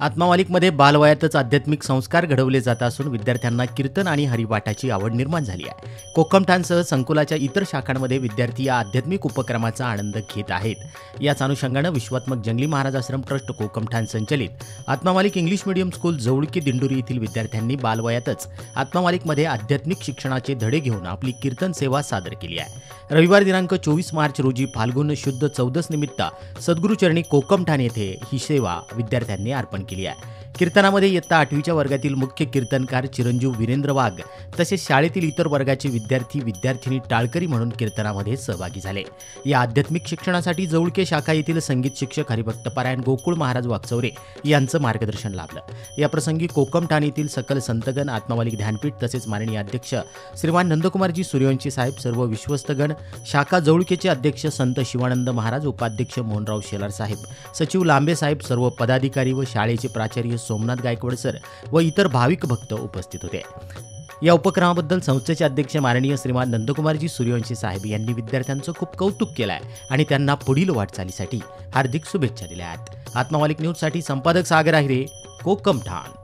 आत्मामालिकमध्ये बालवयातच आध्यात्मिक संस्कार घडवले जात असून विद्यार्थ्यांना कीर्तन आणि हरिपाठाची आवड निर्माण झाली आहे. कोकमठाणसह संकुलाच्या इतर शाखांमध्ये विद्यार्थी या आध्यात्मिक उपक्रमाचा आनंद घेत आहेत. याच अनुषंगानं विश्वात्मक जंगली महाराज आश्रम ट्रस्ट कोकमठाण संचलित आत्मामालिक इंग्लिश मीडियम स्कूल जवळकी दिंडोरी येथील विद्यार्थ्यांनी बालवयातच आत्मामालिकमध्ये आध्यात्मिक शिक्षणाचे धडे घेऊन आपली कीर्तन सेवा सादर केली आहे. रविवार दिनांक 24 मार्च रोजी फाल्गुन शुद्ध 14 निमित्त सद्गुरुचरणी कोकमठाण येथे ही सेवा विद्यार्थ्यांनी अर्पण केली आहे. कीर्तनामध्ये इयत्ता 8वीच्या वर्गातील मुख्य कीर्तनकार चिरंजीव वीरेंद्र वाघ तसेच शाळेतील इतर वर्गाचे विद्यार्थी विद्यार्थिनी टाळकरी म्हणून कीर्तनामध्ये सहभागी झाले. या आध्यात्मिक शिक्षणासाठी जवळके शाखा येथील संगीत शिक्षक हरिभक्त पारायण गोकुळ महाराज वागचौरे यांचं मार्गदर्शन लाभलं. या प्रसंगी कोकमठाण येथील सकल संतगण, आत्मामालिक ध्यानपीठ तसेच माननीय अध्यक्ष श्रीमान नंदकुमारजी सूर्यवंशी साहेब, सर्व विश्वस्तगण, शाखा जवळकेचे अध्यक्ष संत शिवानंद महाराज, उपाध्यक्ष मोहनराव शेलार साहेब, सचिव लांबे साहेब, सर्व पदाधिकारी व शाळेचे प्राचार्य सोमनाथ गायकवाड सर व इतर भाविक भक्त उपस्थित होते. या उपक्रमाबद्दल संस्थेचे अध्यक्ष माननीय श्रीमान नंदकुमारजी सूर्यवंशी साहेब यांनी विद्यार्थ्यांचं खूप कौतुक केलं आहे आणि त्यांना पुढील वाटचालीसाठी हार्दिक शुभेच्छा दिल्या आहेत. आत्मामालिक न्यूजसाठी संपादक सागर आहिरे, कोकमठाण.